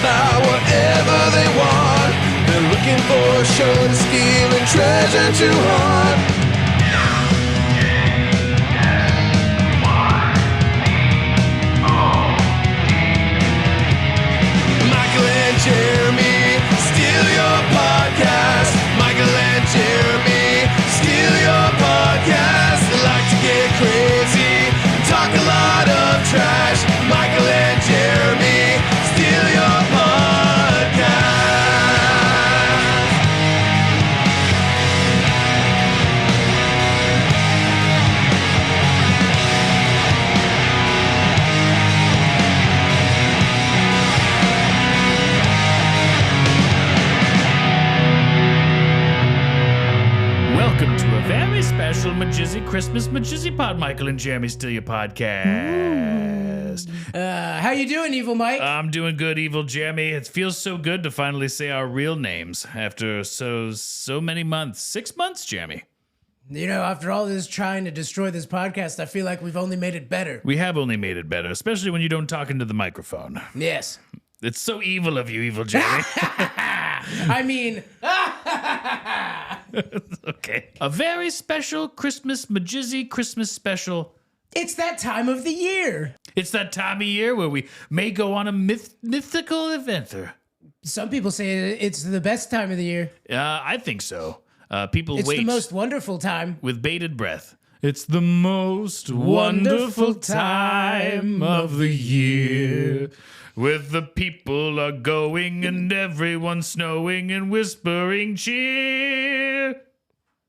about whatever they want. They're looking for a show to steal and treasure to haunt. Michael and Jeremy steal your podcast. Michael and Jeremy steal your podcast. They like to get crazy and talk a lot of trash. Michael and Jeremy steal your podcast. Welcome to a very special MJSY Christmas MJSY Pod. Michael and Jeremy steal your podcast. How you doing, Evil Mike? I'm doing good, Evil Jeremy. It feels so good to finally say our real names after so many months. 6 months, Jeremy. You know, after all this trying to destroy this podcast, I feel like we've only made it better. We have only made it better, especially when you don't talk into the microphone. Yes. It's so evil of you, Evil Jeremy. I mean, Okay. A very special Christmas MJSY Christmas special. it's that time of the year. It's that time of year where we may go on a mythical adventure. Some people say it's the best time of the year. I think so. People It's wait the most wonderful time. with bated breath. It's the most wonderful time of the year. With the people are going and everyone snowing and whispering cheer.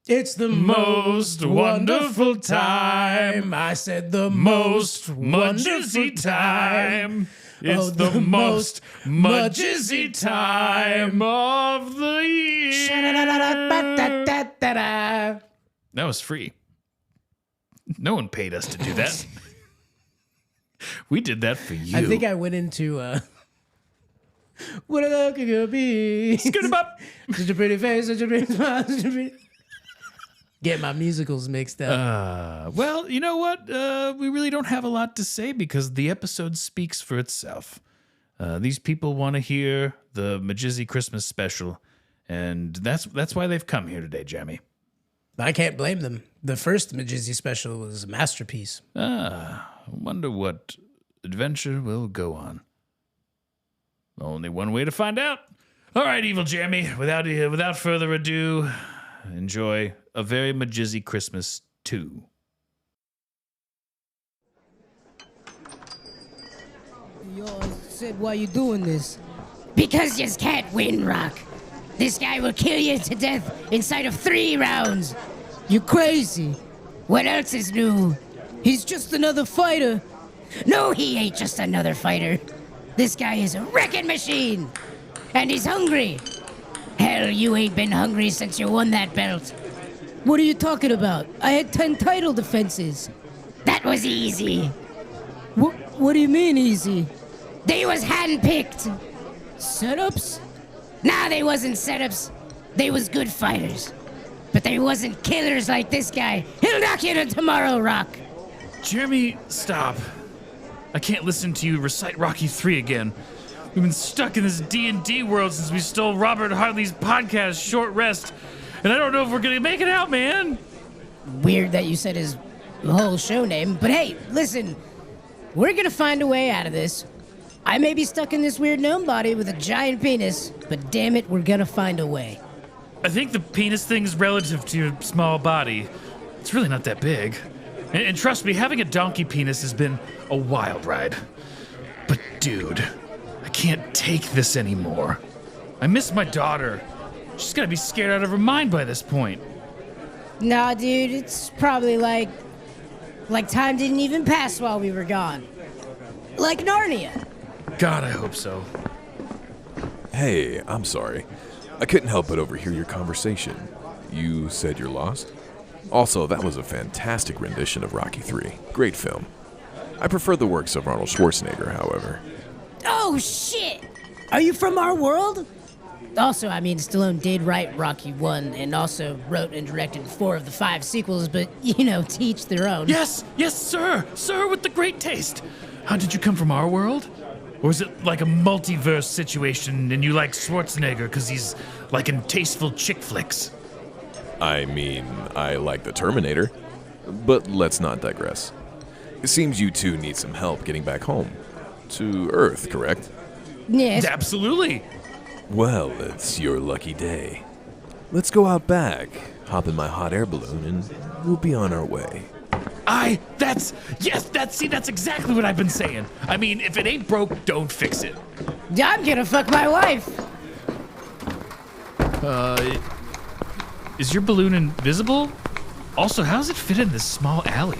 It's the most wonderful time. I said the most wonderful MJSY time. It's Oh, the the most most MJSY time of the year. Sha-da-da-da-da-da-da-da. That was free. No one paid us to do that. We did that for you. I think I went into what a look it could be. Scoot 'em up. Such a pretty face, such a pretty smile, such a pretty... Get my musicals mixed up. Well, you know what? We really don't have a lot to say because the episode speaks for itself. These people want to hear the MJSY Christmas special, and that's why they've come here today, Jeremy. I can't blame them. The first MJSY special was a masterpiece. I wonder what adventure we'll go on. Only one way to find out. All right, Evil Jeremy, without further ado, enjoy A Very MJSY Christmas 2. Yo, I said, why you doing this? Because you can't win, Rock. This guy will kill you to death inside of 3 rounds. You crazy. What else is new? He's just another fighter. No, he ain't just another fighter. This guy is a wrecking machine. And he's hungry. Hell, you ain't been hungry since you won that belt. What are you talking about? I had 10 title defenses. That was easy. What do you mean easy? They was handpicked. Setups? Nah, they wasn't setups. They was good fighters. But they wasn't killers like this guy. He'll knock you to tomorrow, Rock. Jeremy, stop. I can't listen to you recite Rocky 3 again. We've been stuck in this D&D world since we stole Robert Hartley's podcast, Short Rest, and I don't know if we're gonna make it out, man. Weird that you said his whole show name, but hey, listen. We're gonna find a way out of this. I may be stuck in this weird gnome body with a giant penis, but damn it, we're gonna find a way. I think the penis thing's relative to your small body. It's really not that big. And trust me, having a donkey penis has been a wild ride. But dude, I can't take this anymore. I miss my daughter. She's gotta be scared out of her mind by this point. Nah, dude, it's probably like time didn't even pass while we were gone. Like Narnia. God, I hope so. Hey, I'm sorry. I couldn't help but overhear your conversation. You said you're lost? Also, that was a fantastic rendition of Rocky 3. Great film. I prefer the works of Arnold Schwarzenegger, however. Oh, shit! Are you from our world? Also, I mean, Stallone did write Rocky 1 and also wrote and directed 4 of the 5 sequels, but, you know, to each their own. Yes, sir! Sir with the great taste! How did you come from our world? Or is it like a multiverse situation and you like Schwarzenegger because he's like in tasteful chick flicks? I mean, I like the Terminator. But let's not digress. It seems you two need some help getting back home. To Earth, correct? Yes. Absolutely. Well, it's your lucky day. Let's go out back, hop in my hot air balloon, and we'll be on our way. That's exactly what I've been saying. I mean, if it ain't broke, don't fix it. I'm gonna fuck my wife. Is your balloon invisible? Also, how does it fit in this small alley?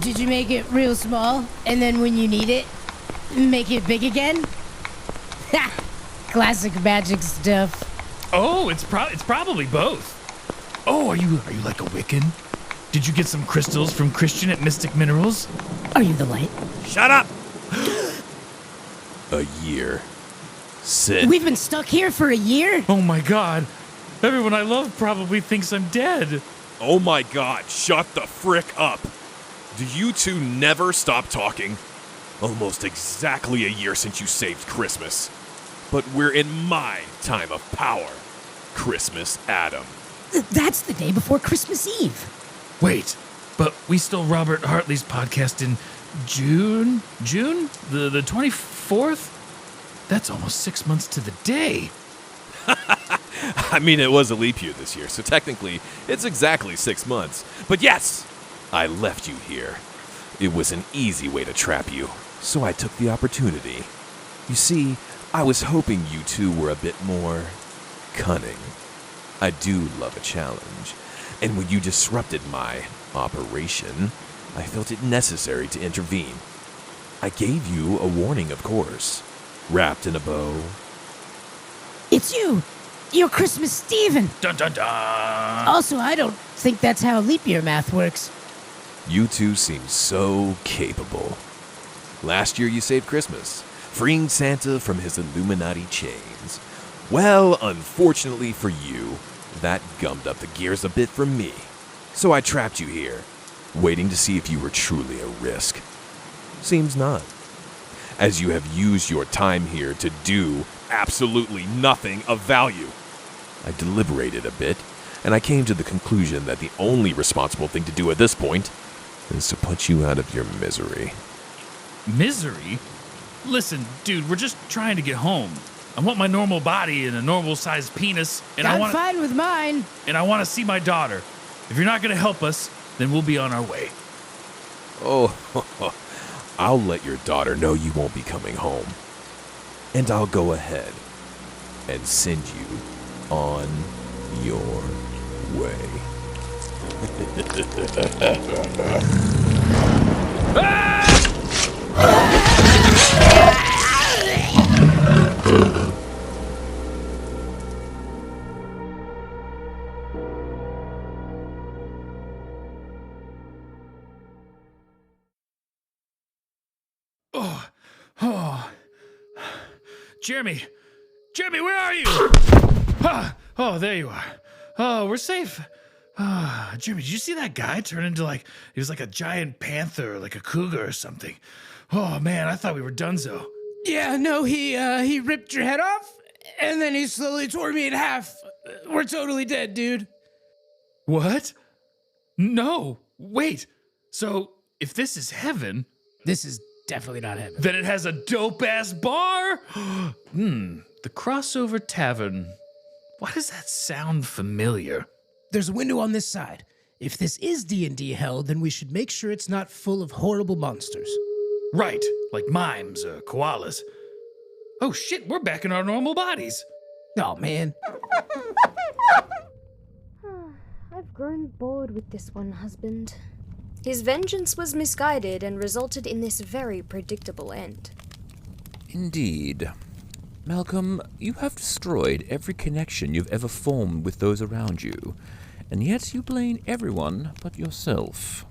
Did you make it real small, and then when you need it, make it big again? Ha! Classic magic stuff. Oh, it's probably both. Oh, are you like a Wiccan? Did you get some crystals from Christian at Mystic Minerals? Are you the light? Shut up! A year. Sit. We've been stuck here for a year? Oh my god. Everyone I love probably thinks I'm dead. Oh my god, shut the frick up. Do you two never stop talking? Almost exactly a year since you saved Christmas. But we're in my time of power. Christmas Adam. That's the day before Christmas Eve. Wait, but we stole Robert Hartley's podcast in June? The 24th? That's almost 6 months to the day. I mean, it was a leap year this year, so technically, it's exactly 6 months. But yes, I left you here. It was an easy way to trap you, so I took the opportunity. You see, I was hoping you two were a bit more cunning. I do love a challenge, and when you disrupted my operation, I felt it necessary to intervene. I gave you a warning, of course, wrapped in a bow. It's you! You're Christmas Steven! Dun dun dun! Also, I don't think that's how leap year math works. You two seem so capable. Last year you saved Christmas, freeing Santa from his Illuminati chains. Well, unfortunately for you, that gummed up the gears a bit for me. So I trapped you here, waiting to see if you were truly a risk. Seems not. As you have used your time here to do absolutely nothing of value. I deliberated a bit, and I came to the conclusion that the only responsible thing to do at this point is to put you out of your misery. Misery? Listen, dude, we're just trying to get home. I want my normal body and a normal-sized penis, and I'm fine with mine. I want to see my daughter. If you're not going to help us, then we'll be on our way. Oh, I'll let your daughter know you won't be coming home. And I'll go ahead and send you on your way. Jeremy! Jeremy, where are you? Oh, there you are. Oh, we're safe. Jeremy, did you see that guy turn into he was like a giant panther, like a cougar or something? Oh man, I thought we were donezo. Yeah, no, he ripped your head off, and then he slowly tore me in half. We're totally dead, dude. What? No, wait. So, if this is heaven, This is definitely not heaven. then it has a dope-ass bar? The Crossover Tavern. Why does that sound familiar? There's a window on this side. If this is D&D hell, then we should make sure it's not full of horrible monsters. Right, like mimes or koalas. Oh shit, we're back in our normal bodies. Oh, man. I've grown bored with this one, husband. His vengeance was misguided and resulted in this very predictable end. Indeed. Malcolm, you have destroyed every connection you've ever formed with those around you, and yet you blame everyone but yourself.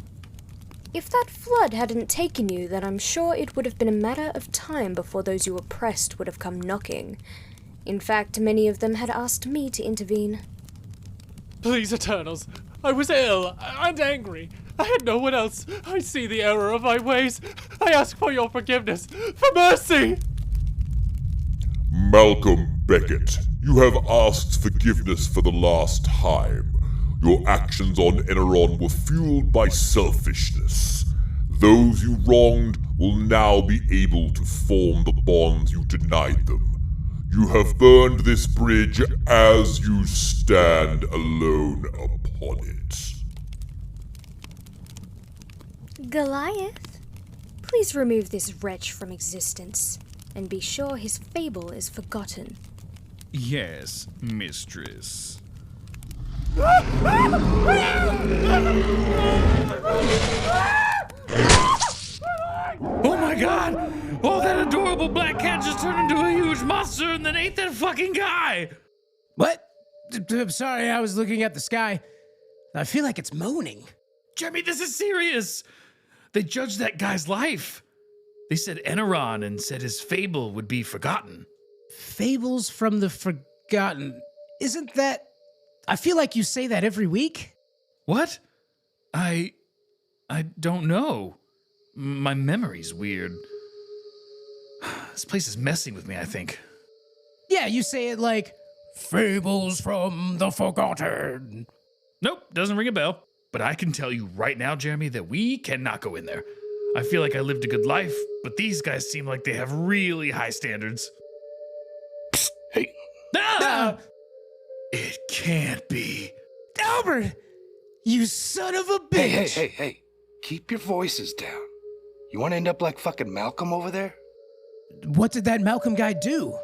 If that flood hadn't taken you, then I'm sure it would have been a matter of time before those you oppressed would have come knocking. In fact, many of them had asked me to intervene. Please, Eternals. I was ill and angry. I had no one else. I see the error of my ways. I ask for your forgiveness. For mercy! Malcolm Beckett, you have asked forgiveness for the last time. Your actions on Eneron were fueled by selfishness. Those you wronged will now be able to form the bonds you denied them. You have burned this bridge as you stand alone upon it. Goliath, please remove this wretch from existence, and be sure his fable is forgotten. Yes, mistress. Oh my god! Oh, that adorable black cat just turned into a huge monster and then ate that fucking guy! What? I'm sorry, I was looking at the sky. I feel like it's moaning. Jeremy, this is serious! They judged that guy's life. They said Eneron and said his fable would be forgotten. Fables from the Forgotten. Isn't that... I feel like you say that every week. What? I don't know. My memory's weird. This place is messing with me, I think. Yeah, you say it like, Fables from the Forgotten. Nope, doesn't ring a bell. But I can tell you right now, Jeremy, that we cannot go in there. I feel like I lived a good life, but these guys seem like they have really high standards. Psst, hey. Ah! It can't be. Albert! You son of a bitch! Hey. Keep your voices down. You want to end up like fucking Malcolm over there? What did that Malcolm guy do?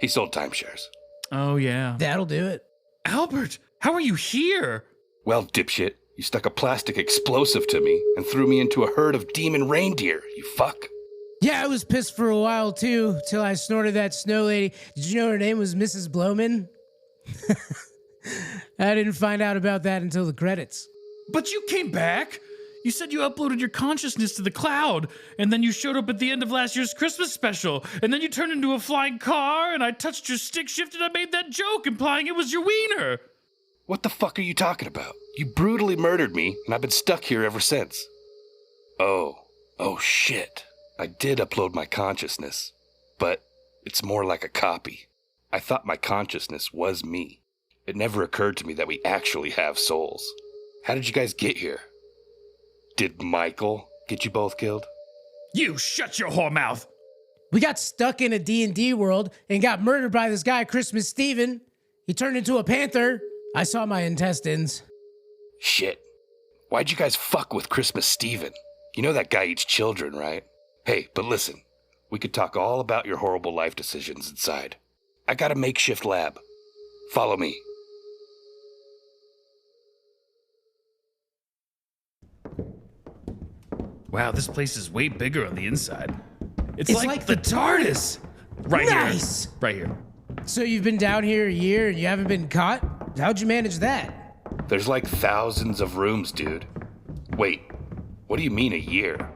He sold timeshares. Oh, yeah. That'll do it. Albert, how are you here? Well, dipshit, you stuck a plastic explosive to me and threw me into a herd of demon reindeer, you fuck. Yeah, I was pissed for a while, too, till I snorted that snow lady. Did you know her name was Mrs. Blowman? I didn't find out about that until the credits. But you came back. You said you uploaded your consciousness to the cloud, and then you showed up at the end of last year's Christmas special, and then you turned into a flying car, and I touched your stick shift and I made that joke implying it was your wiener. What the fuck are you talking about? You brutally murdered me, and I've been stuck here ever since. Oh shit. I did upload my consciousness, but it's more like a copy. I thought my consciousness was me. It never occurred to me that we actually have souls. How did you guys get here? Did Michael get you both killed? You shut your whore mouth. We got stuck in a D&D world and got murdered by this guy, Christmas Steven. He turned into a panther. I saw my intestines. Shit. Why'd you guys fuck with Christmas Steven? You know that guy eats children, right? Hey, but listen. We could talk all about your horrible life decisions inside. I got a makeshift lab. Follow me. Wow, this place is way bigger on the inside. It's It's like like the the- TARDIS. Right Nice. here. Right here. So you've been down here a year and you haven't been caught? How'd you manage that? There's like thousands of rooms, dude. Wait, what do you mean a year?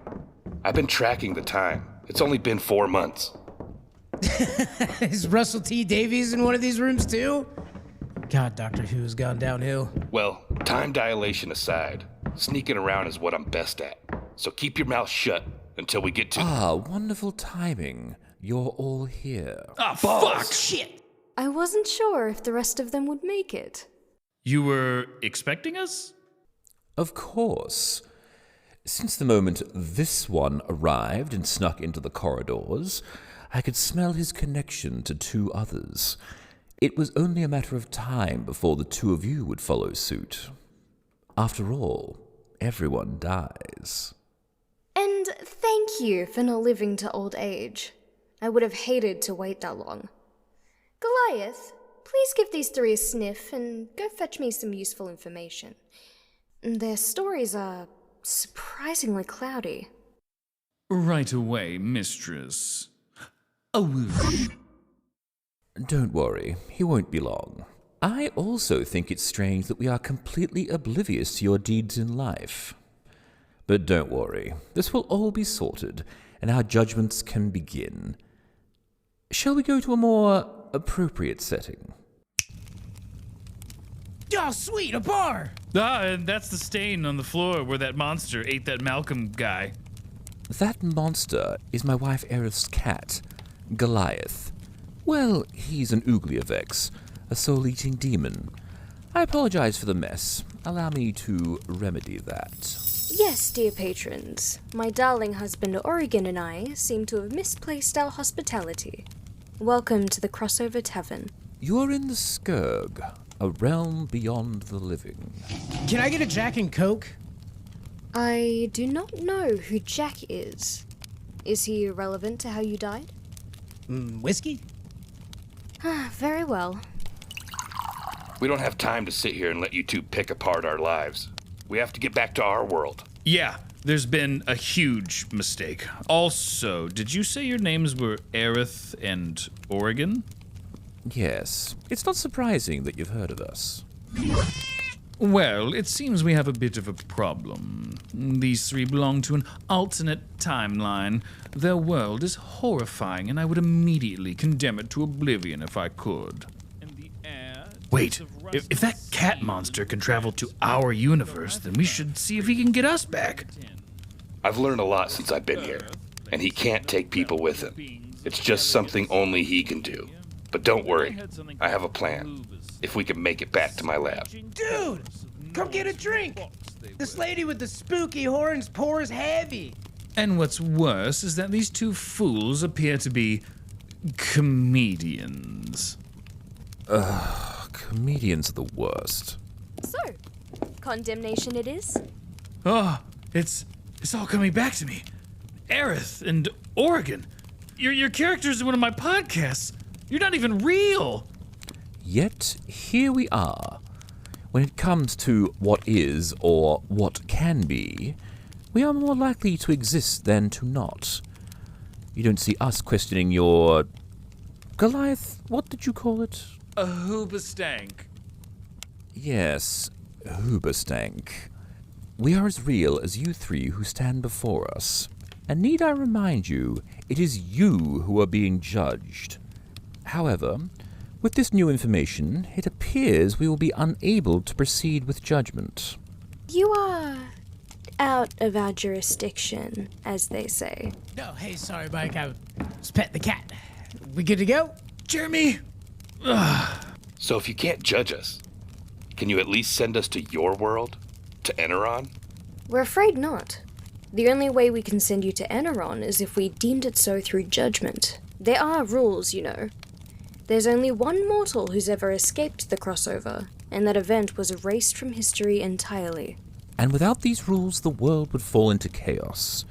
I've been tracking the time. It's only been 4 months. Is Russell T. Davies in one of these rooms too? God, Doctor Who's gone downhill. Well, time dilation aside, sneaking around is what I'm best at. So keep your mouth shut until we get to... Ah, wonderful timing. You're all here. Ah, fuck! Shit! I wasn't sure if the rest of them would make it. You were expecting us? Of course. Since the moment this one arrived and snuck into the corridors, I could smell his connection to 2 others. It was only a matter of time before the 2 of you would follow suit. After all, everyone dies. And thank you for not living to old age. I would have hated to wait that long. Goliath, please give these 3 a sniff and go fetch me some useful information. Their stories are surprisingly cloudy. Right away, mistress. A whoosh. Don't worry, he won't be long. I also think it's strange that we are completely oblivious to your deeds in life. But don't worry, this will all be sorted, and our judgments can begin. Shall we go to a more appropriate setting? Oh, sweet, a bar! Ah, and that's the stain on the floor where that monster ate that Malcolm guy. That monster is my wife Aerith's cat, Goliath. Well, he's an Oogliovex, a soul-eating demon. I apologize for the mess. Allow me to remedy that. Yes, dear patrons. My darling husband Oregon and I seem to have misplaced our hospitality. Welcome to the Crossover Tavern. You're in the Skurg, a realm beyond the living. Can I get a Jack and Coke? I do not know who Jack is. Is he irrelevant to how you died? Whiskey? Very well. We don't have time to sit here and let you two pick apart our lives. We have to get back to our world. Yeah, there's been a huge mistake. Also, did you say your names were Aerith and Oregon? Yes, it's not surprising that you've heard of us. Well, it seems we have a bit of a problem. These three belong to an alternate timeline. Their world is horrifying, and I would immediately condemn it to oblivion if I could. Wait, if that cat monster can travel to our universe, then we should see if he can get us back. I've learned a lot since I've been here, and he can't take people with him. It's just something only he can do. But don't worry, I have a plan. If we can make it back to my lab. Dude, come get a drink. This lady with the spooky horns pours heavy. And what's worse is that these two fools appear to be comedians. Comedians are the worst. So, condemnation it is? Oh, it's all coming back to me. Aerith and Oregon. Your characters in one of my podcasts. You're not even real. Yet, here we are. When it comes to what is or what can be, we are more likely to exist than to not. You don't see us questioning your... Goliath, what did you call it? A hoobastank. Yes, hoobastank. We are as real as you three who stand before us. And need I remind you, it is you who are being judged. However, with this new information, it appears we will be unable to proceed with judgment. You are out of our jurisdiction, as they say. No, hey, sorry, Mike. I was petting the cat. We good to go? Jeremy! So if you can't judge us, can you at least send us to your world? To Eneron? We're afraid not. The only way we can send you to Eneron is if we deemed it so through judgment. There are rules, you know. There's only one mortal who's ever escaped the crossover, and that event was erased from history entirely. And without these rules, the world would fall into chaos.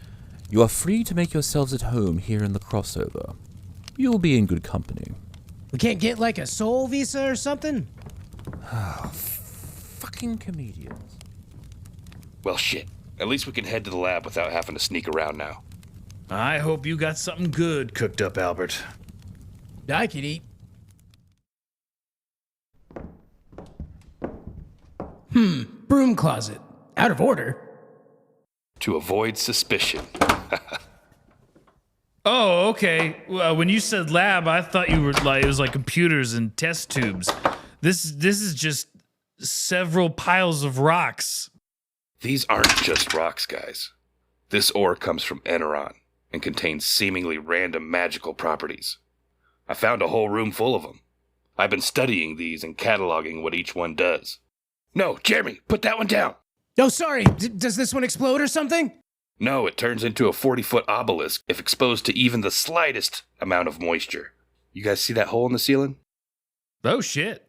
You are free to make yourselves at home here in the crossover. You will be in good company. We can't get like a soul visa or something? Fucking comedians. Well, shit. At least we can head to the lab without having to sneak around now. I hope you got something good cooked up, Albert. I could eat. Broom closet. Out of order. To avoid suspicion. Oh, okay. Well, when you said lab, I thought you were like it was like computers and test tubes. This is just several piles of rocks. These aren't just rocks, guys. This ore comes from Eneron and contains seemingly random magical properties. I found a whole room full of them. I've been studying these and cataloging what each one does. No, Jeremy, put that one down. Oh, sorry. Does this one explode or something? No, it turns into a 40-foot obelisk if exposed to even the slightest amount of moisture. You guys see that hole in the ceiling? Oh, shit.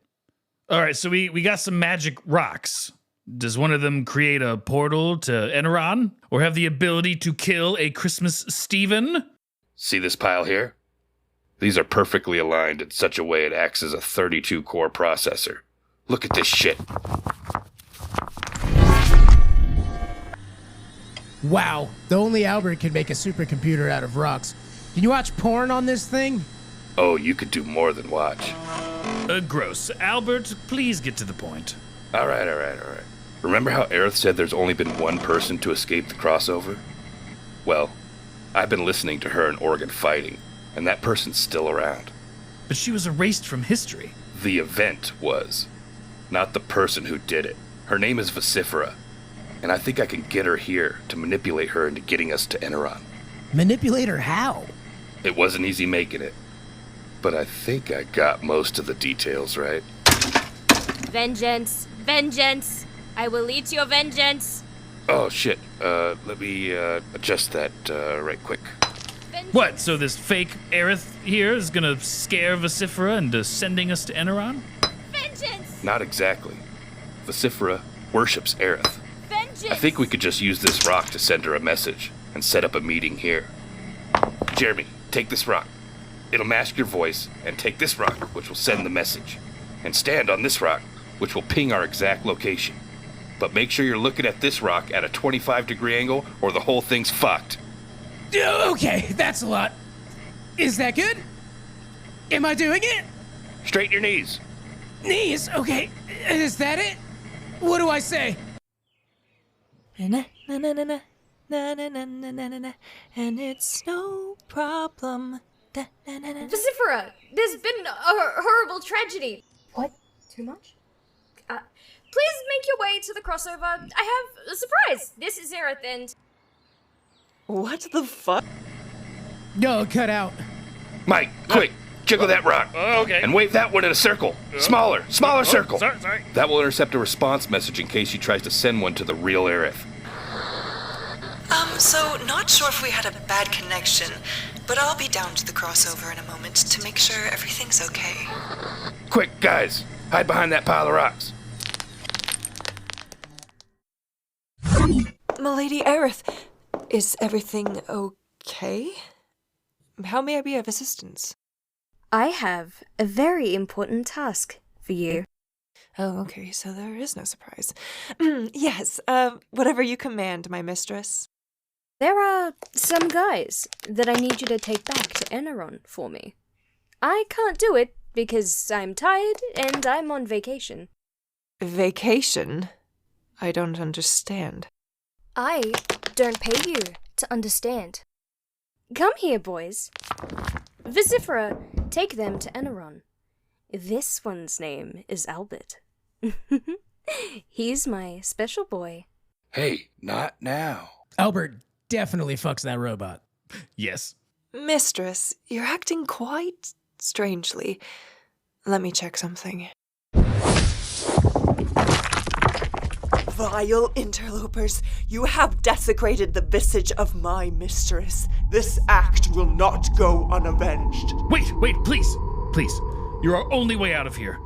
All right, so we got some magic rocks. Does one of them create a portal to Eneron? Or have the ability to kill a Christmas Steven? See this pile here? These are perfectly aligned in such a way it acts as a 32-core processor. Look at this shit. Wow, the only Albert can make a supercomputer out of rocks. Can you watch porn on this thing? Oh, you could do more than watch. Gross. Albert, please get to the point. All right. Remember how Aerith said there's only been one person to escape the crossover? Well, I've been listening to her and Oregon fighting, and that person's still around. But she was erased from history. The event was. not the person who did it. Her name is Vocifera, and I think I can get her here to manipulate her into getting us to Eneron. Manipulate her how? It wasn't easy making it, but I think I got most of the details right. Vengeance! Vengeance! I will lead to your vengeance! Oh, shit. Let me adjust that right quick. What, so this fake Aerith here is gonna scare Vocifera into sending us to Eneron? Vengeance! Not exactly. Vocifera worships Aerith. Vengeance! I think we could just use this rock to send her a message and set up a meeting here. Jeremy, take this rock. It'll mask your voice, and take this rock, which will send the message. And stand on this rock, which will ping our exact location. But make sure you're looking at this rock at a 25-degree angle, or the whole thing's fucked. Okay, that's a lot. Is that good? Am I doing it? Straighten your knees. Knees? Okay. Is that it? What do I say? Na na na na na na na na na na na na, and it's no problem. Da, na, na, na, na. Vocifera, there's been a horrible tragedy. What? Too much? Please make your way to the crossover. I have a surprise. This is Aerith and... What the fuck? No, cut out. Mike, quick, jiggle that rock. Okay. And wave that one in a circle. Smaller circle. Sorry. That will intercept a response message in case she tries to send one to the real Aerith. So not sure if we had a bad connection, but I'll be down to the crossover in a moment to make sure everything's okay. Quick, guys, hide behind that pile of rocks. Milady Aerith, is everything okay? How may I be of assistance? I have a very important task for you. Oh, okay, so there is no surprise. Yes, whatever you command, my mistress. There are some guys that I need you to take back to Eneron for me. I can't do it because I'm tired and I'm on vacation. Vacation? I don't understand. I don't pay you to understand. Come here, boys. Vocifera, take them to Eneron. This one's name is Albert. He's my special boy. Hey, not now. Albert definitely fucks that robot. Yes. Mistress, you're acting quite strangely. Let me check something. Vile interlopers, you have desecrated the visage of my mistress. This act will not go unavenged. Wait, please. You're our only way out of here.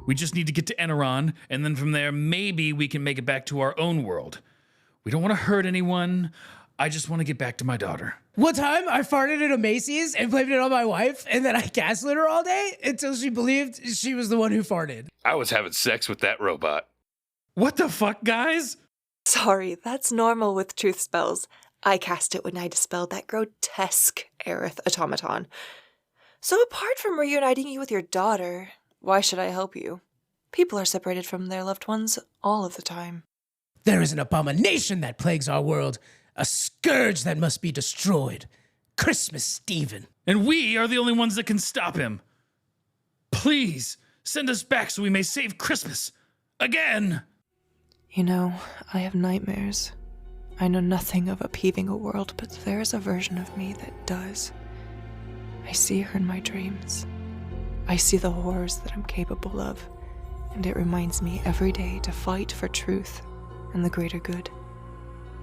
We just need to get to Eneron, and then from there, maybe we can make it back to our own world. We don't want to hurt anyone. I just want to get back to my daughter. One time, I farted at a Macy's and blamed it on my wife, and then I gaslit her all day until she believed she was the one who farted. I was having sex with that robot. What the fuck, guys? Sorry, that's normal with truth spells. I cast it when I dispelled that grotesque Aerith automaton. So apart from reuniting you with your daughter, why should I help you? People are separated from their loved ones all of the time. There is an abomination that plagues our world, a scourge that must be destroyed. Christmas Stephen. And we are the only ones that can stop him. Please, send us back so we may save Christmas. Again! You know, I have nightmares. I know nothing of upheaving a world, but there is a version of me that does. I see her in my dreams. I see the horrors that I'm capable of, and it reminds me every day to fight for truth and the greater good.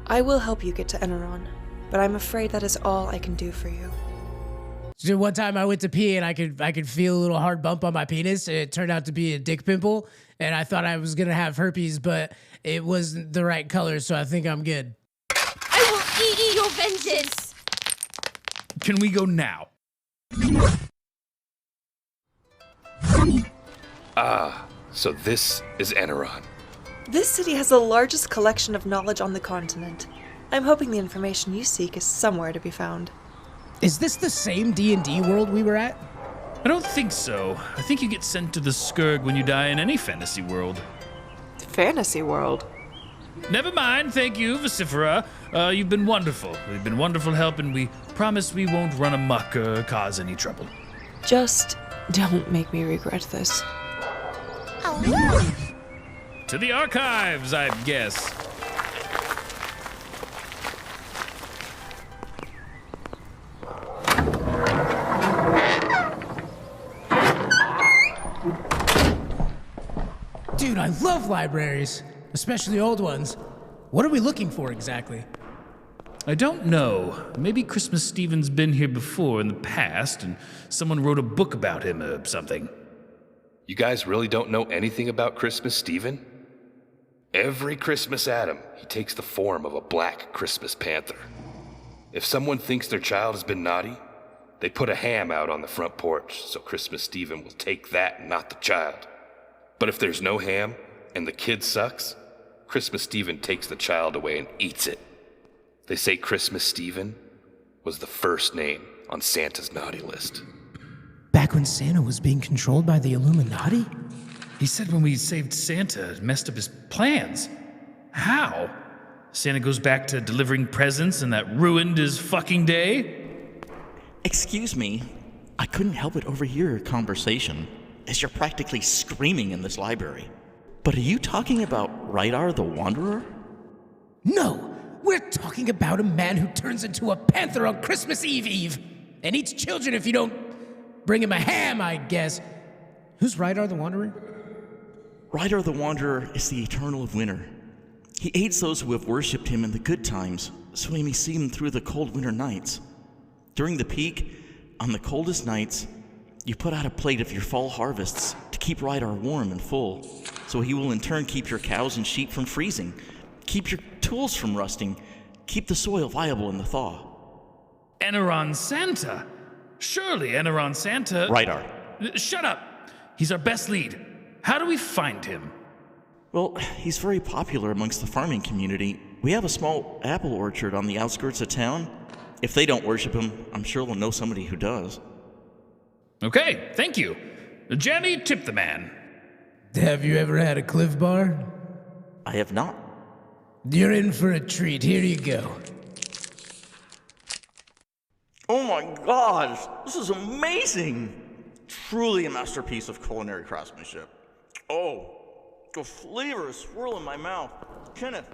I will help you get to Eneron, but I'm afraid that is all I can do for you. So one time I went to pee and I could feel a little hard bump on my penis, and it turned out to be a dick pimple, and I thought I was gonna have herpes, but it wasn't the right color, so I think I'm good. I will eat your vengeance! Can we go now? So this is Eneron. This city has the largest collection of knowledge on the continent. I'm hoping the information you seek is somewhere to be found. Is this the same D&D world we were at? I don't think so. I think you get sent to the Scourge when you die in any fantasy world. Fantasy world? Never mind, thank you, Vocifera. You've been wonderful. We've been wonderful help, and we promise we won't run amok or cause any trouble. Just don't make me regret this. To the archives, I guess. Dude, I love libraries, especially old ones. What are we looking for exactly? I don't know. Maybe Christmas Stephen's been here before in the past, and someone wrote a book about him or something. You guys really don't know anything about Christmas Stephen? Every Christmas Adam, he takes the form of a black Christmas panther. If someone thinks their child has been naughty, they put a ham out on the front porch so Christmas Stephen will take that, not the child. But if there's no ham and the kid sucks, Christmas Stephen takes the child away and eats it. They say Christmas Stephen was the first name on Santa's naughty list. Back when Santa was being controlled by the Illuminati? He said when we saved Santa, it messed up his plans. How? Santa goes back to delivering presents and that ruined his fucking day? Excuse me, I couldn't help but overhear your conversation as you're practically screaming in this library. But are you talking about Rydar the Wanderer? No! We're talking about a man who turns into a panther on Christmas Eve and eats children if you don't bring him a ham, I guess. Who's Rydar the Wanderer? Rydar the Wanderer is the Eternal of Winter. He aids those who have worshipped him in the good times, so we may see him through the cold winter nights. During the peak, on the coldest nights, you put out a plate of your fall harvests to keep Rydar warm and full, so he will in turn keep your cows and sheep from freezing, keep your tools from rusting, keep the soil viable in the thaw. Eneron Santa? Surely Eneron Santa... Rydar. Shut up! He's our best lead. How do we find him? Well, he's very popular amongst the farming community. We have a small apple orchard on the outskirts of town. If they don't worship him, I'm sure we'll know somebody who does. Okay, thank you. Jenny, tip the man. Have you ever had a Cliff Bar? I have not. You're in for a treat. Here you go. Oh my gosh, this is amazing! Truly a masterpiece of culinary craftsmanship. Oh, the flavor is swirling in my mouth. Kenneth.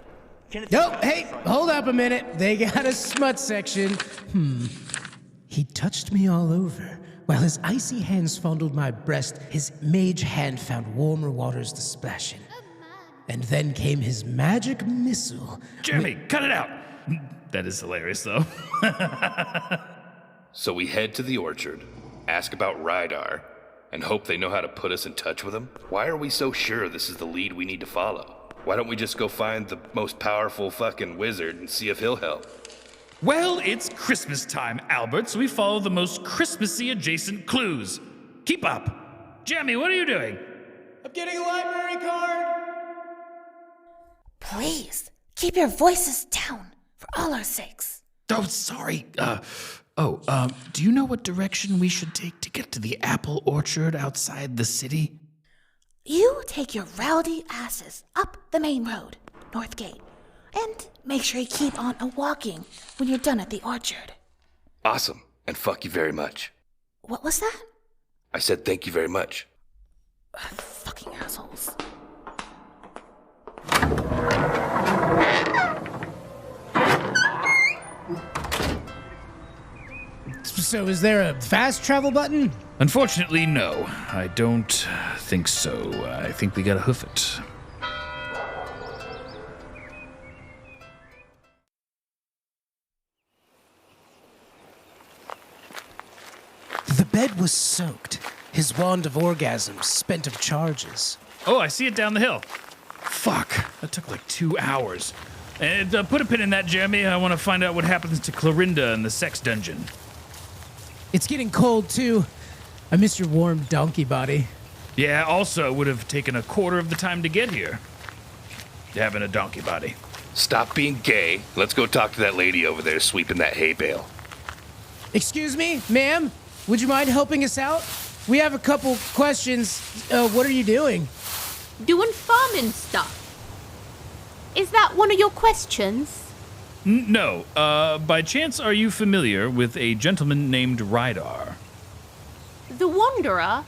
Oh, hey, hold up a minute. They got a smut section. He touched me all over. While his icy hands fondled my breast, his mage hand found warmer waters to splash in. And then came his magic missile. Jeremy, cut it out! That is hilarious, though. So we head to the orchard, ask about Rydar, and hope they know how to put us in touch with him? Why are we so sure this is the lead we need to follow? Why don't we just go find the most powerful fucking wizard and see if he'll help? Well, it's Christmas time, Albert, so we follow the most Christmassy adjacent clues. Keep up. Jeremy, what are you doing? I'm getting a library card! Please, keep your voices down, for all our sakes. Oh, sorry. Do you know what direction we should take to get to the apple orchard outside the city? You take your rowdy asses up the main road, North Gate, and make sure you keep on walking when you're done at the orchard. Awesome, and fuck you very much. What was that? I said thank you very much. Fucking assholes. So is there a fast travel button? Unfortunately, no. I don't think so. I think we gotta hoof it. The bed was soaked. His wand of orgasms spent of charges. Oh, I see it down the hill. Fuck, that took like 2 hours. And put a pin in that, Jeremy. I want to find out what happens to Clorinda in the sex dungeon. It's getting cold, too. I miss your warm donkey body. Yeah, also would have taken a quarter of the time to get here. Having a donkey body. Stop being gay. Let's go talk to that lady over there sweeping that hay bale. Excuse me, ma'am? Would you mind helping us out? We have a couple questions. What are you doing? Doing farming stuff. Is that one of your questions? No. By chance, are you familiar with a gentleman named Rydar? The Wanderer?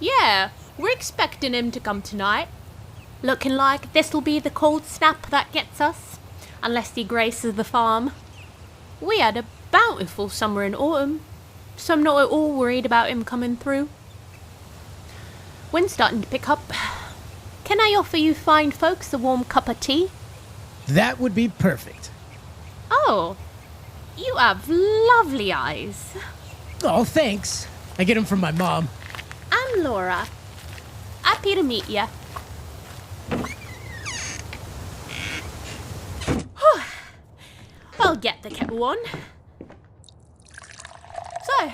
Yeah, we're expecting him to come tonight. Looking like this'll be the cold snap that gets us, unless he graces the farm. We had a bountiful summer and autumn, so I'm not at all worried about him coming through. Wind's starting to pick up. Can I offer you fine folks a warm cup of tea? That would be perfect. Oh, you have lovely eyes. Oh, thanks. I get them from my mom. I'm Laura. Happy to meet ya. I'll get the kettle on. So,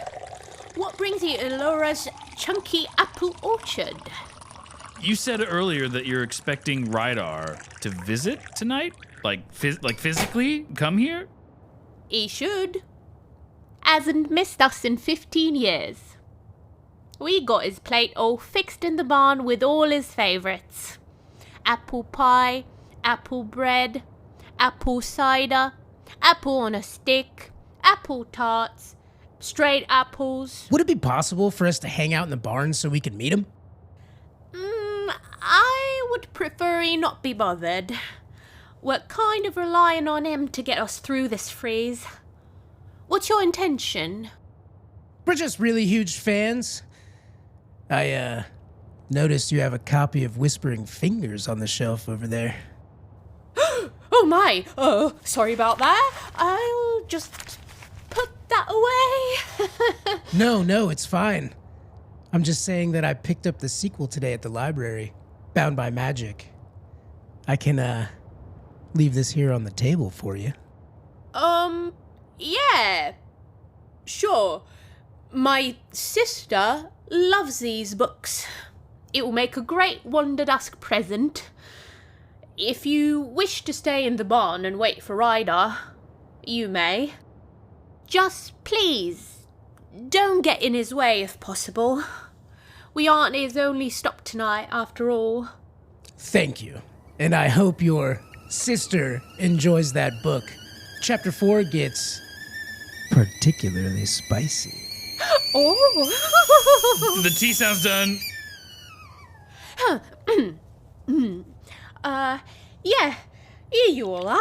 what brings you to Laura's chunky apple orchard? You said earlier that you're expecting Rydar to visit tonight? Like physically come here? He should. Hasn't missed us in 15 years. We got his plate all fixed in the barn with all his favourites. Apple pie, apple bread, apple cider, apple on a stick, apple tarts, straight apples. Would it be possible for us to hang out in the barn so we could meet him? I would prefer he not be bothered. We're kind of relying on him to get us through this freeze. What's your intention? We're just really huge fans. I, noticed you have a copy of Whispering Fingers on the shelf over there. Oh my! Oh, sorry about that. I'll just put that away. No, it's fine. I'm just saying that I picked up the sequel today at the library, Bound by Magic. I can, leave this here on the table for you. Yeah. Sure. My sister loves these books. It will make a great Wonder Dusk present. If you wish to stay in the barn and wait for Ryder, you may. Just please, don't get in his way if possible. We aren't his only stop tonight, after all. Thank you. And I hope your sister enjoys that book. Chapter 4 gets particularly spicy. Oh! The tea sounds done. Yeah, here you all are.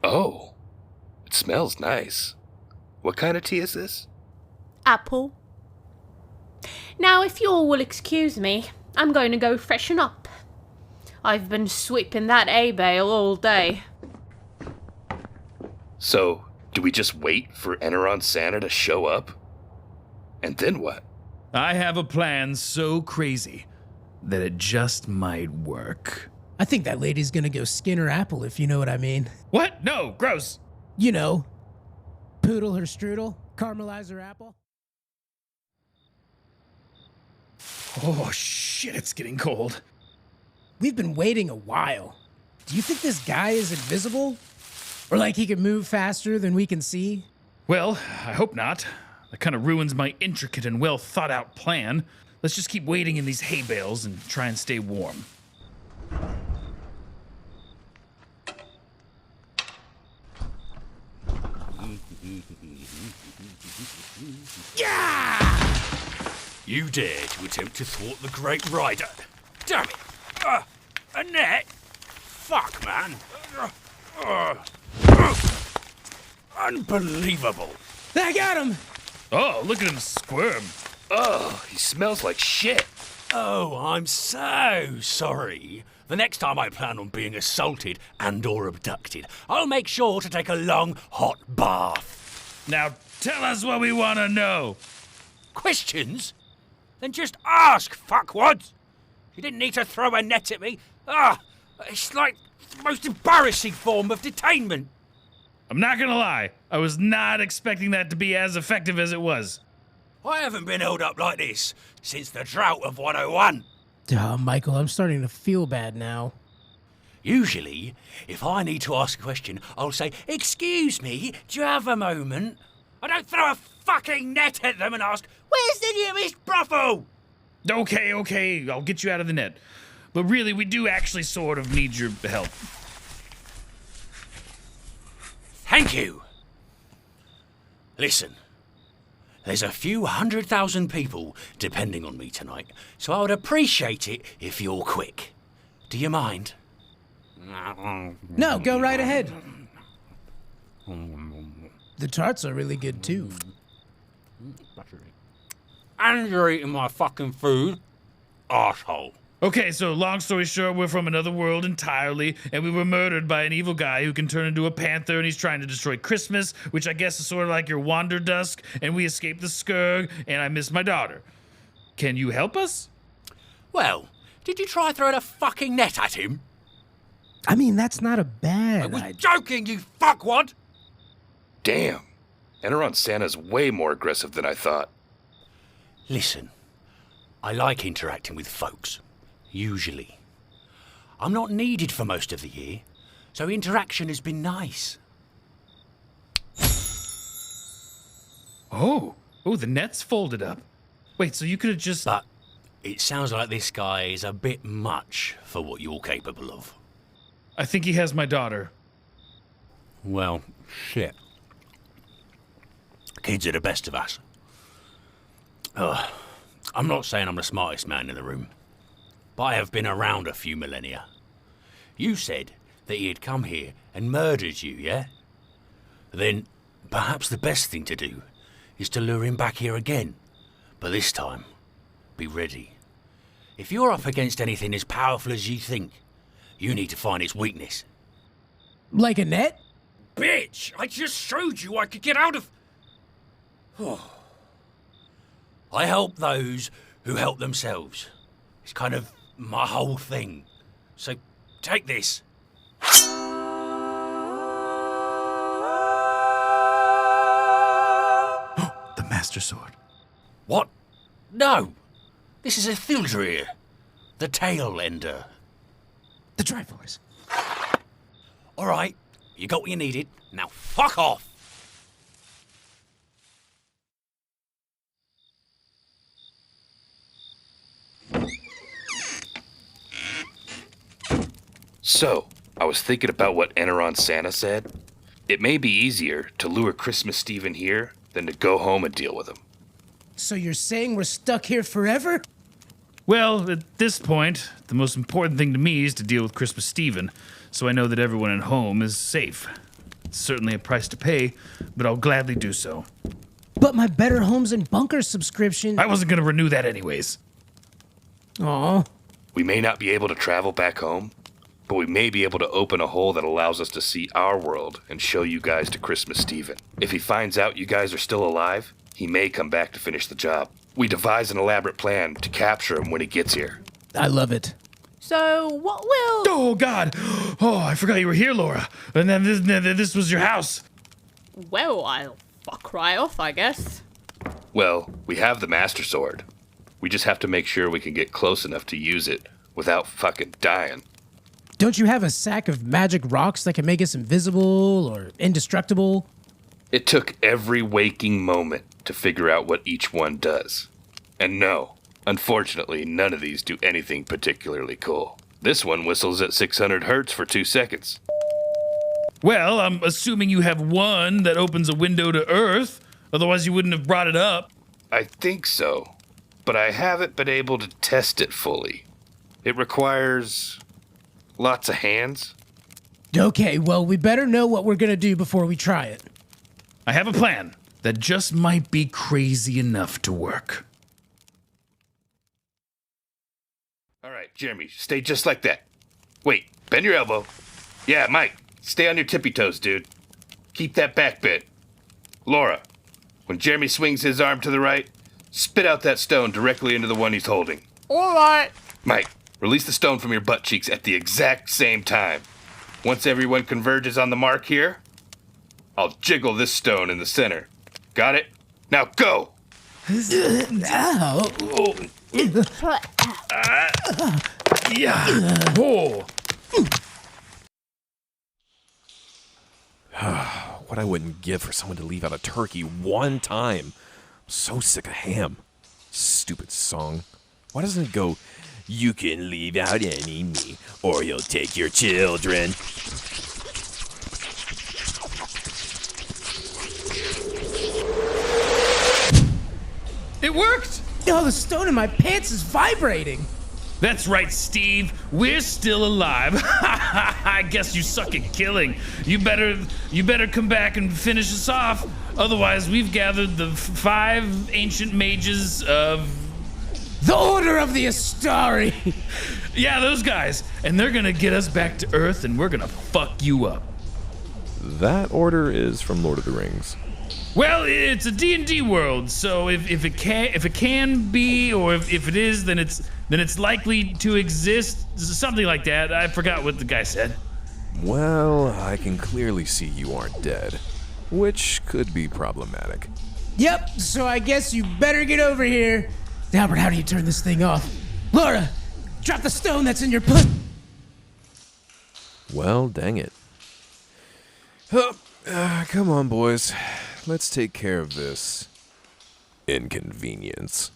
Oh, it smells nice. What kind of tea is this? Apple. Now, if you all will excuse me, I'm going to go freshen up. I've been sweeping that hay-bale all day. So, do we just wait for Eneron Santa to show up? And then what? I have a plan so crazy that it just might work. I think that lady's gonna go skin her apple, if you know what I mean. What? No, gross. You know, poodle her strudel, caramelize her apple. Oh, shit, it's getting cold. We've been waiting a while. Do you think this guy is invisible? Or like he can move faster than we can see? Well, I hope not. That kind of ruins my intricate and well thought out plan. Let's just keep waiting in these hay bales and try and stay warm. Yeah! You dare to attempt to thwart the Great Rider. Damn it! Annette? Fuck, man. Unbelievable. I got him! Oh, look at him squirm. Oh, he smells like shit. Oh, I'm so sorry. The next time I plan on being assaulted and or abducted, I'll make sure to take a long, hot bath. Now tell us what we want to know. Questions? Then just ask, fuckwads. You didn't need to throw a net at me. It's like the most embarrassing form of detainment. I'm not gonna lie, I was not expecting that to be as effective as it was. I haven't been held up like this since the drought of 101. Michael, I'm starting to feel bad now. Usually, if I need to ask a question, I'll say, "Excuse me, do you have a moment?" I don't throw a fucking net at them and ask, "Where's the nearest brothel?" Okay, I'll get you out of the net. But really, we do actually sort of need your help. Thank you. Listen, There's a few 100,000 people depending on me tonight, so I would appreciate it if you're quick. Do you mind? No, go right ahead. The tarts are really good too. And you're eating my fucking food, arsehole. Okay, so long story short, we're from another world entirely, and we were murdered by an evil guy who can turn into a panther, and he's trying to destroy Christmas, which I guess is sort of like your Wanderdusk, and we escaped the Scourge, and I missed my daughter. Can you help us? Well, did you try throwing a fucking net at him? I mean, that's not a bad I was idea. joking, you fuckwad! Damn. Enron Santa's way more aggressive than I thought. Listen, I like interacting with folks. Usually. I'm not needed for most of the year, so interaction has been nice. Oh, the net's folded up. Wait, so you could have just... But it sounds like this guy is a bit much for what you're capable of. I think he has my daughter. Well, shit. Kids are the best of us. I'm not saying I'm the smartest man in the room, but I have been around a few millennia. You said that he had come here and murdered you, yeah? Then perhaps the best thing to do is to lure him back here again. But this time, be ready. If you're up against anything as powerful as you think, you need to find its weakness. Like a net? Bitch! I just showed you I could get out of... I help those who help themselves. It's kind of my whole thing. So, take this. The Master Sword. What? No! This is a Thildrir. The Tail Ender. The Triforce. Alright, you got what you needed. Now fuck off! So, I was thinking about what Enron Santa said. It may be easier to lure Christmas Steven here than to go home and deal with him. So you're saying we're stuck here forever? Well, at this point, the most important thing to me is to deal with Christmas Steven, so I know that everyone at home is safe. It's certainly a price to pay, but I'll gladly do so. But my Better Homes and Bunkers subscription... I wasn't gonna renew that anyways. Aw. We may not be able to travel back home, but we may be able to open a hole that allows us to see our world and show you guys to Christmas Steven. If he finds out you guys are still alive, he may come back to finish the job. We devise an elaborate plan to capture him when he gets here. I love it. So, what will... Oh, God! Oh, I forgot you were here, Laura. And then this was your house. Well, I'll fuck right off, I guess. Well, we have the Master Sword. We just have to make sure we can get close enough to use it without fucking dying. Don't you have a sack of magic rocks that can make us invisible or indestructible? It took every waking moment to figure out what each one does. And no, unfortunately, none of these do anything particularly cool. This one whistles at 600 hertz for 2 seconds. Well, I'm assuming you have one that opens a window to Earth. Otherwise, you wouldn't have brought it up. I think so, but I haven't been able to test it fully. It requires lots of hands. Okay, well, we better know what we're gonna do before we try it. I have a plan that just might be crazy enough to work. All right, Jeremy, stay just like that. Wait, bend your elbow. Yeah, Mike, stay on your tippy toes, dude. Keep that back bent. Laura, when Jeremy swings his arm to the right, spit out that stone directly into the one he's holding. All right. Mike, release the stone from your butt cheeks at the exact same time. Once everyone converges on the mark here, I'll jiggle this stone in the center. Got it? Now go! Ow. Yeah. Oh. What I wouldn't give for someone to leave out a turkey one time. I'm so sick of ham. Stupid song. Why doesn't it go, you can leave out any meat, or you'll take your children? It worked! Oh, the stone in my pants is vibrating. That's right, Steve. We're still alive. I guess you suck at killing. You better come back and finish us off. Otherwise, we've gathered the 5 ancient mages of the Order of the Astari. Yeah, those guys. And they're gonna get us back to Earth, and we're gonna fuck you up. That order is from Lord of the Rings. Well, it's a D&D world, so if it can be, or if it is, then it's likely to exist. Something like that. I forgot what the guy said. Well, I can clearly see you aren't dead, which could be problematic. Yep, so I guess you better get over here. Albert, how do you turn this thing off? Laura, drop the stone that's in your pussy. Well, dang it. Come on, boys. Let's take care of this inconvenience.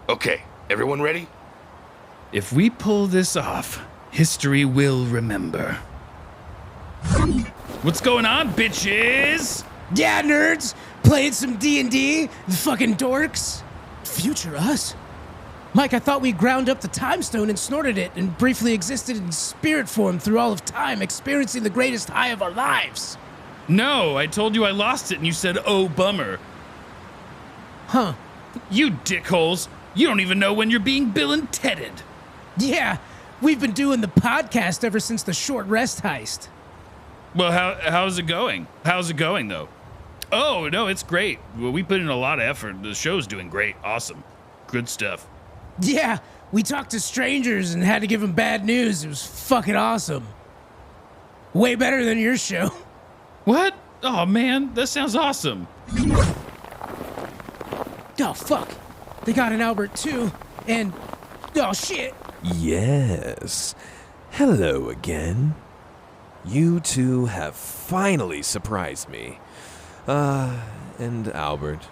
Okay, everyone ready? If we pull this off, history will remember. What's going on, bitches? Yeah, nerds. Playing some D&D? The fucking dorks. Future us? Mike, I thought we ground up the time stone and snorted it and briefly existed in spirit form through all of time, experiencing the greatest high of our lives. No, I told you I lost it and you said, oh, bummer. Huh. You dickholes. You don't even know when you're being Bill and Tedded. Yeah, we've been doing the podcast ever since the short rest heist. Well, how's it going? How's it going, though? Oh, no, it's great. Well, we put in a lot of effort. The show's doing great. Awesome. Good stuff. Yeah, we talked to strangers and had to give them bad news. It was fucking awesome. Way better than your show. What? Oh, man, that sounds awesome. Oh, fuck. They got an Albert, too. And, oh, shit. Yes. Hello again. You two have finally surprised me. And Albert,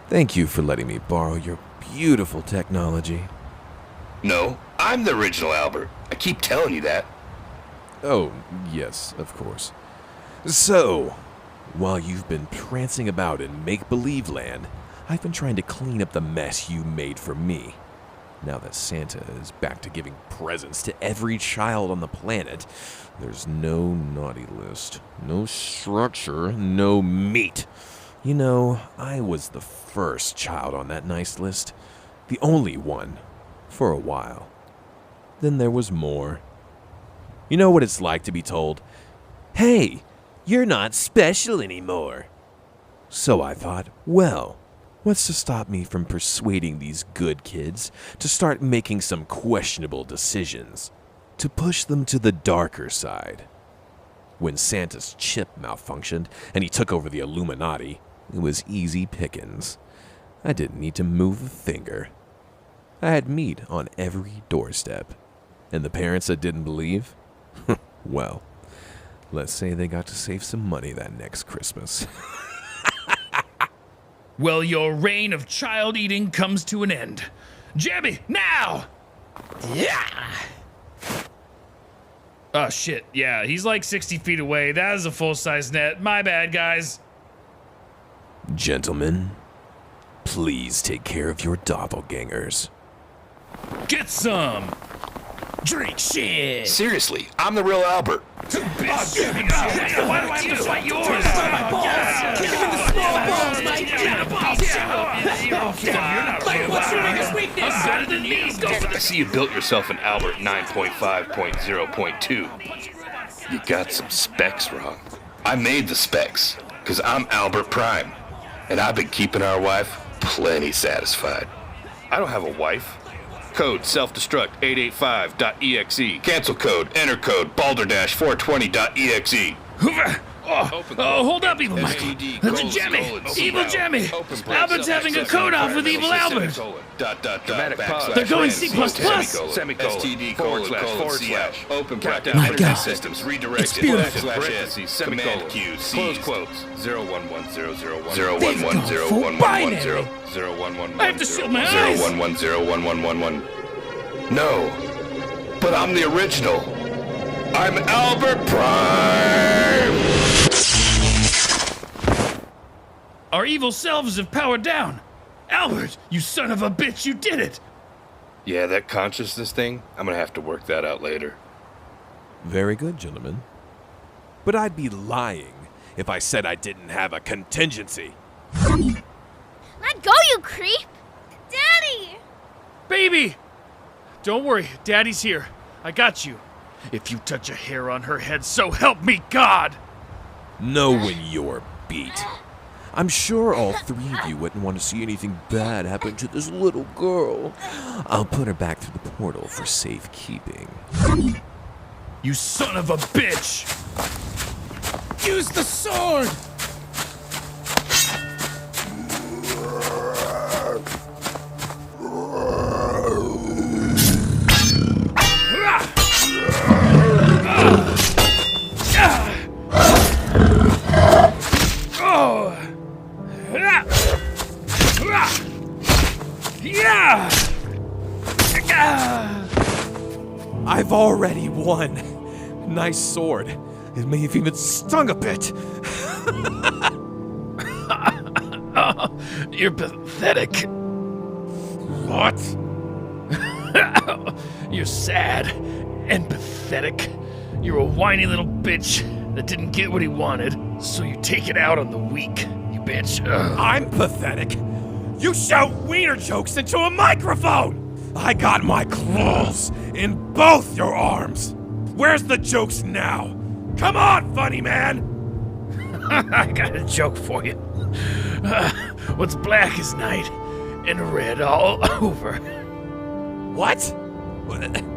thank you for letting me borrow your beautiful technology. No, I'm the original Albert. I keep telling you that. Oh, yes, of course. So, while you've been prancing about in make-believe land, I've been trying to clean up the mess you made for me. Now that Santa is back to giving presents to every child on the planet, there's no naughty list, no structure, no meat. You know, I was the first child on that nice list. The only one. For a while. Then there was more. You know what it's like to be told, "Hey, you're not special anymore." So I thought, well, what's to stop me from persuading these good kids to start making some questionable decisions? To push them to the darker side. When Santa's chip malfunctioned and he took over the Illuminati, it was easy pickings. I didn't need to move a finger. I had meat on every doorstep. And the parents that didn't believe? Well, let's say they got to save some money that next Christmas. Well, your reign of child eating comes to an end. Jabby, now! Yeah! Oh, shit. Yeah, he's like 60 feet away. That is a full-size net. My bad, guys. Gentlemen, please take care of your doppelgangers. Get some! Drink shit! Seriously, I'm the real Albert. Why do I have to fight yours? My balls! Kick him in the small balls, Mike! What's your biggest weakness? I'm better than me! I see you built yourself an Albert 9.5.0.2. You got some specs wrong. I made the specs, because I'm Albert Prime. And I've been keeping our wife plenty satisfied. I don't have a wife. Code self-destruct 885.exe. Cancel code, enter code, balderdash420.exe. Hold up, Evil Mike. The Jemmy! Evil Jemmy! Albert's having a code off with Evil Albert! They're going C++! STD // open bracket My God. systems It's beautiful. command Q close quotes 011001110 I have to shield my eyes! 0110111. No, but I'm the original. I'm Albert Prime. Our evil selves have powered down. Albert, you son of a bitch, you did it! Yeah, that consciousness thing, I'm gonna have to work that out later. Very good, gentlemen. But I'd be lying if I said I didn't have a contingency. Let go, you creep! Daddy! Baby! Don't worry, Daddy's here. I got you. If you touch a hair on her head, so help me God! Know when you're beat. I'm sure all three of you wouldn't want to see anything bad happen to this little girl. I'll put her back through the portal for safekeeping. You son of a bitch! Use the sword! I've already won. Nice sword. It may have even stung a bit. You're pathetic. What? You're sad and pathetic. You're a whiny little bitch that didn't get what he wanted, so you take it out on the weak, you bitch. I'm pathetic. You shout wiener jokes into a microphone! I got my claws in both your arms. Where's the jokes now? Come on, funny man! I got a joke for you. What's black is night, and red all over. What?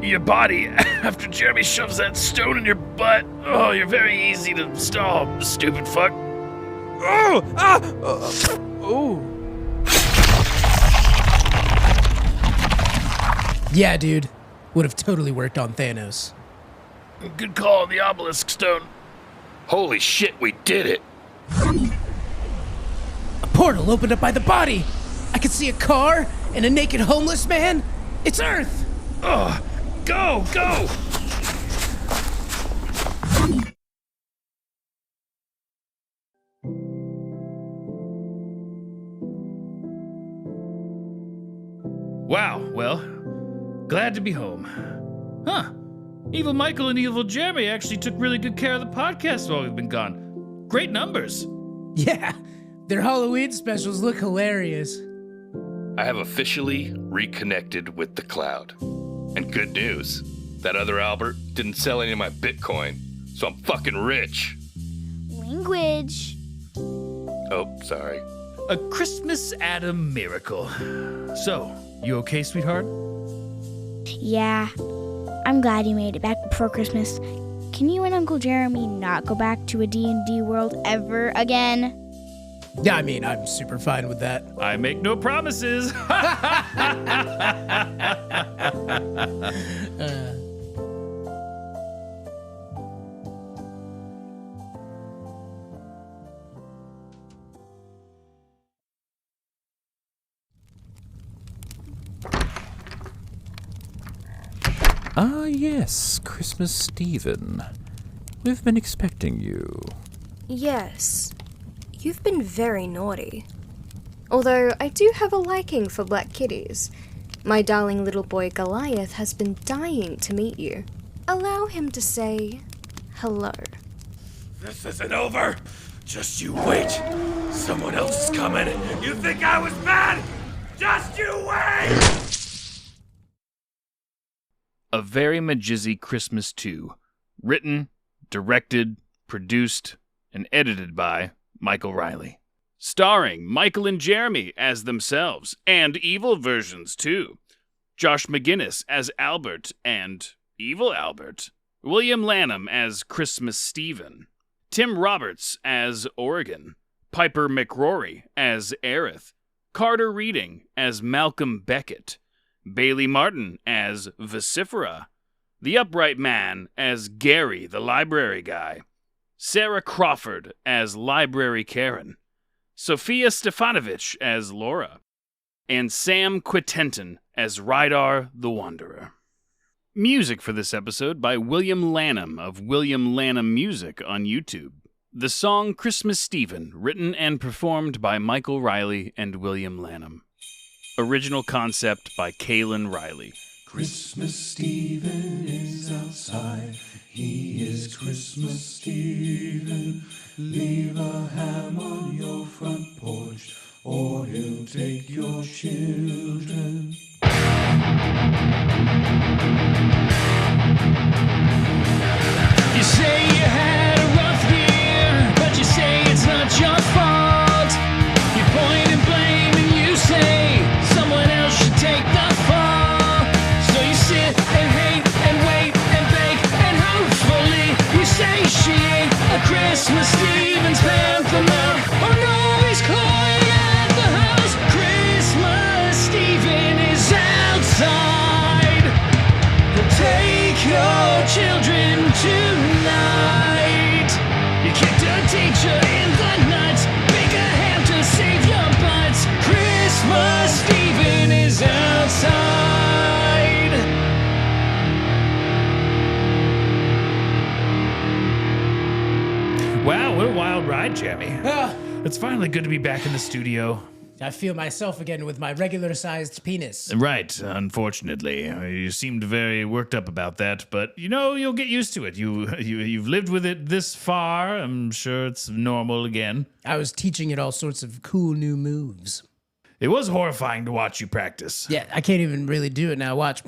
Your body, after Jeremy shoves that stone in your butt. Oh, you're very easy to stall, stupid fuck. Oh! Ah! Oh! Yeah, dude. Would have totally worked on Thanos. Good call on the obelisk stone. Holy shit, we did it! A portal opened up by the body. I could see a car and a naked homeless man. It's Earth! Oh, go, go! Wow, well, glad to be home. Huh. Evil Michael and Evil Jeremy actually took really good care of the podcast while we've been gone. Great numbers. Yeah, their Halloween specials look hilarious. I have officially reconnected with the cloud. And good news, that other Albert didn't sell any of my Bitcoin, so I'm fucking rich. Language. Oh, sorry. A Christmas Adam miracle. So, you okay, sweetheart? Yeah. I'm glad you made it back before Christmas. Can you and Uncle Jeremy not go back to a D&D world ever again? Yeah, I mean, I'm super fine with that. I make no promises. Ah, yes, Christmas Stephen. We've been expecting you. Yes. You've been very naughty. Although I do have a liking for black kitties. My darling little boy Goliath has been dying to meet you. Allow him to say hello. This isn't over. Just you wait. Someone else is coming. You think I was bad? Just you wait! A Very MJSY Christmas 2. Written, directed, produced, and edited by Michael Riley. Starring Michael and Jeremy as themselves, and evil versions too. Josh McGinnis as Albert and Evil Albert. William Lanham as Christmas Stephen. Tim Roberts as Oregon. Piper McRory as Aerith. Carter Reading as Malcolm Beckett. Bailey Martin as Vocifera. The Upright Man as Gary, the library guy. Sarah Crawford as Library Karen. Sophia Stefanovic as Laura. And Sam Quitentin as Rydar the Wanderer. Music for this episode by William Lanham of William Lanham Music on YouTube. The song Christmas Steven, written and performed by Michael Riley and William Lanham. Original concept by Kaylin Riley. Christmas Steven is outside. He is Christmas Steven. Leave a ham on your front porch, or he'll take your children. You say you had a rough year, but you say it's not your fault. You point and blame and you say someone else should take the fall. So you sit and hate and wait and beg, and hopefully you say she ain't a Christmas Steven's panther mouth. Oh no, he's calling at the house. Christmas Steven is outside. Take your children tonight. You kicked a teacher in the nuts. Make a hand to save your butts. Christmas Steven is outside. Wow, what a wild ride, Jamie. It's finally good to be back in the studio. I feel myself again with my regular-sized penis. Right, unfortunately. You seemed very worked up about that, but you know, you'll get used to it. You've lived with it this far. I'm sure it's normal again. I was teaching it all sorts of cool new moves. It was horrifying to watch you practice. Yeah, I can't even really do it now. Watch.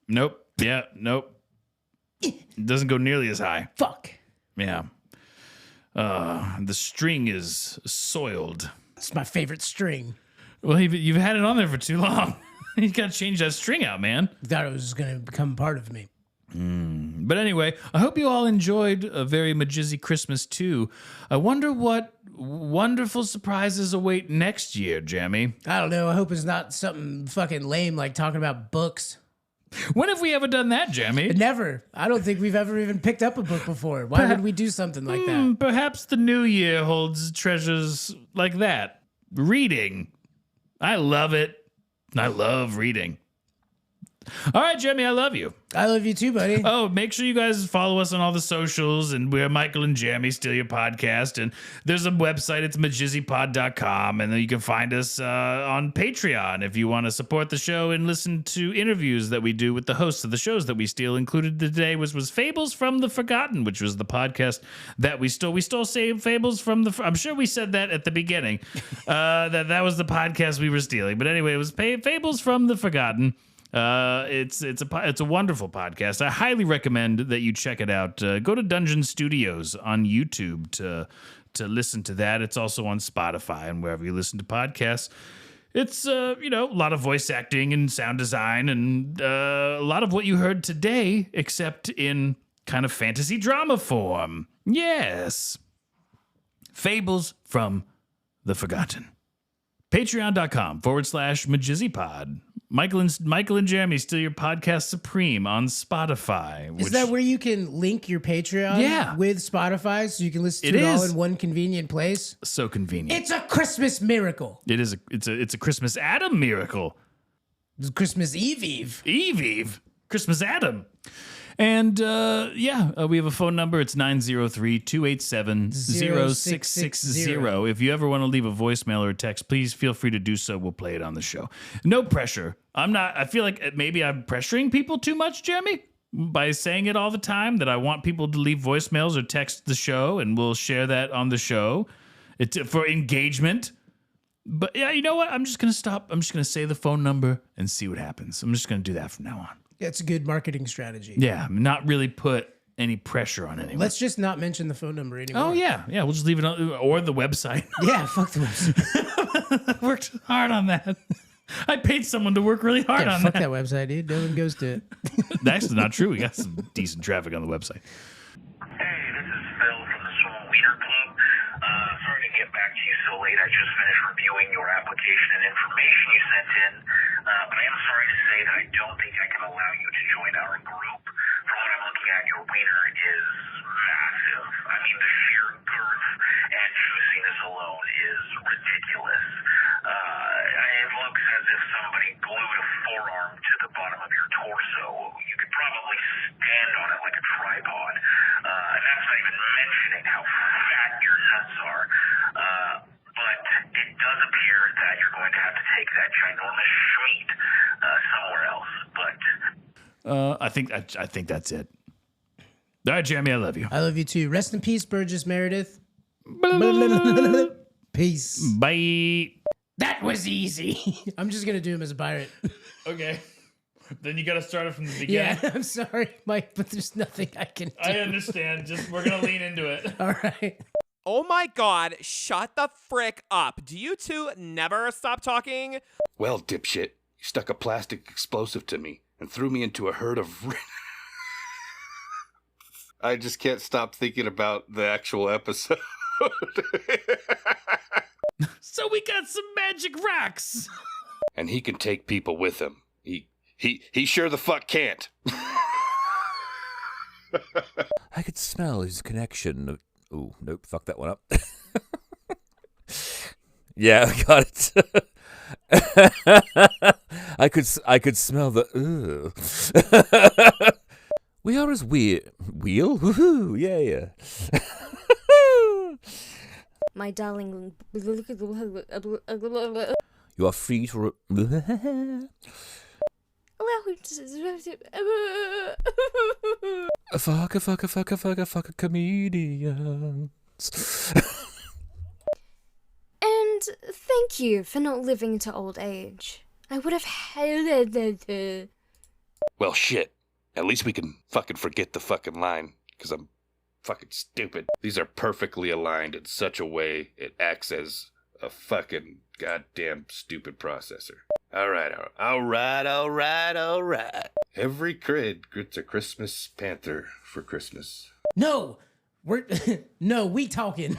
Nope. Yeah, nope. It doesn't go nearly as high. Fuck. Yeah. The string is soiled. It's my favorite string. Well, you've had it on there for too long. You gotta change that string out, man. Thought it was gonna become part of me. But anyway, I hope you all enjoyed a very MJSY Christmas too. I wonder what wonderful surprises await next year, Jamie. I don't know. I hope it's not something fucking lame like talking about books. When have we ever done that, Jamie? Never. I don't think we've ever even picked up a book before. Why would we do something like that? Perhaps the new year holds treasures like that. Reading. I love it. I love reading. All right, Jamie, I love you. I love you too, buddy. Oh, make sure you guys follow us on all the socials, and we're Michael and Jamie Steal Your Podcast, and there's a website, it's MJSYPod.com, and then you can find us on Patreon if you want to support the show and listen to interviews that we do with the hosts of the shows that we steal. Included today was Fables from the Forgotten, which was the podcast that we stole. We stole Fables from the... I'm sure we said that at the beginning, that was the podcast we were stealing. But anyway, it was Fables from the Forgotten. It's a wonderful podcast. I highly recommend that you check it out. Go to Dungeon Studios on YouTube to listen to that. It's also on Spotify and wherever you listen to podcasts. It's a lot of voice acting and sound design and a lot of what you heard today, except in kind of fantasy drama form. Yes. Fables from the Forgotten. Patreon.com/MJSYPod. Michael and Jeremy Steal Your Podcast Supreme on Spotify. Is that where you can link your Patreon with Spotify so you can listen to it all in one convenient place? So convenient. It's a Christmas miracle. It is. It's a Christmas Adam miracle. It's Christmas Eve. Christmas Adam. And we have a phone number. It's 903-287-0660. If you ever want to leave a voicemail or a text, please feel free to do so. We'll play it on the show. No pressure. I feel like maybe I'm pressuring people too much, Jeremy, by saying it all the time that I want people to leave voicemails or text the show, and we'll share that on the show for engagement. But yeah, you know what? I'm just going to stop. I'm just going to say the phone number and see what happens. I'm just going to do that from now on. It's a good marketing strategy. Yeah, not really put any pressure on anyone. Let's just not mention the phone number anymore. Oh, yeah. We'll just leave it on, or the website. Yeah, fuck the website. Worked hard on that. I paid someone to work really hard on fuck that. Fuck that website, dude. No one goes to it. That's not true. We got some decent traffic on the website. Hey, this is Phil from the Swole Wiener Club. Sorry to get back to you so late. I just finished reviewing your application and information you sent in. But I am sorry to say that I don't think I can allow you to join our group. From what I'm looking at, your wiener is massive. I mean, the sheer girth and juiciness alone is ridiculous. It looks as if somebody glued a forearm to the bottom of your torso. You could probably stand on it like a tripod. And that's not even mentioning how fat I think that's it. All right, Jeremy, I love you. I love you too. Rest in peace, Burgess Meredith. Peace. Bye. That was easy. I'm just gonna do him as a pirate. Okay. Then you got to start it from the beginning. Yeah, I'm sorry, Mike, but there's nothing I can do. I understand. Just we're gonna lean into it. All right. Oh my god, shut the frick up. Do you two never stop talking? Well, dipshit, you stuck a plastic explosive to me and threw me into a herd of... I just can't stop thinking about the actual episode. So we got some magic rocks. And he can take people with him. He sure the fuck can't. I could smell his connection. Ooh, nope, fuck that one up. Yeah, I got it. I could smell the. We are as wheel. Woohoo! Yeah. My darling. You are free to. Fuck a comedians. And thank you for not living to old age. I would have hated. Well, shit. At least we can fucking forget the fucking line, because I'm fucking stupid. These are perfectly aligned in such a way it acts as a fucking goddamn stupid processor. All right. Every kid gets a Christmas panther for Christmas. No, we talking.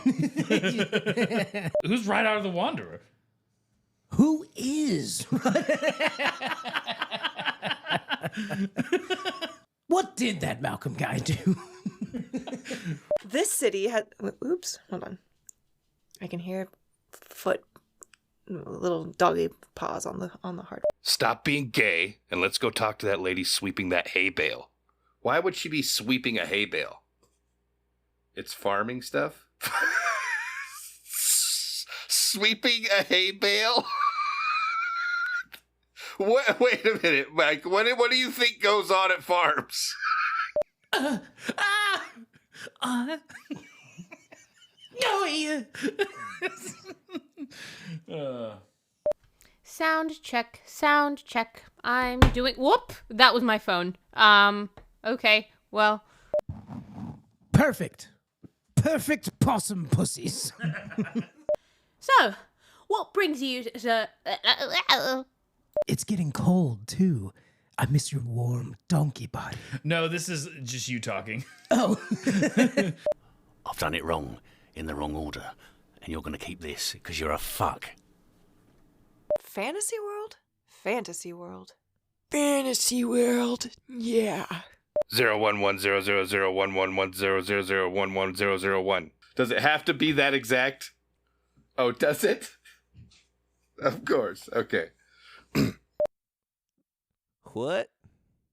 Who's right out of the Wanderer? Who is? What did that Malcolm guy do? This city had. Oops, hold on. I can hear foot, little doggy paws on the hardwood. Stop being gay and let's go talk to that lady sweeping that hay bale. Why would she be sweeping a hay bale? It's farming stuff? Sweeping a hay bale? Wait a minute, Mike. What do you think goes on at farms? Sound check. I'm doing. Whoop! That was my phone. Okay. Well. Perfect possum pussies. So, what brings you to? It's getting cold too. I miss your warm donkey body. No, this is just you talking. Oh. I've done it wrong, in the wrong order, and you're gonna keep this because you're a fuck. Fantasy world? Fantasy world. Fantasy world. Yeah. 01100111000110001. Does it have to be that exact? Oh, does it? Of course. Okay. What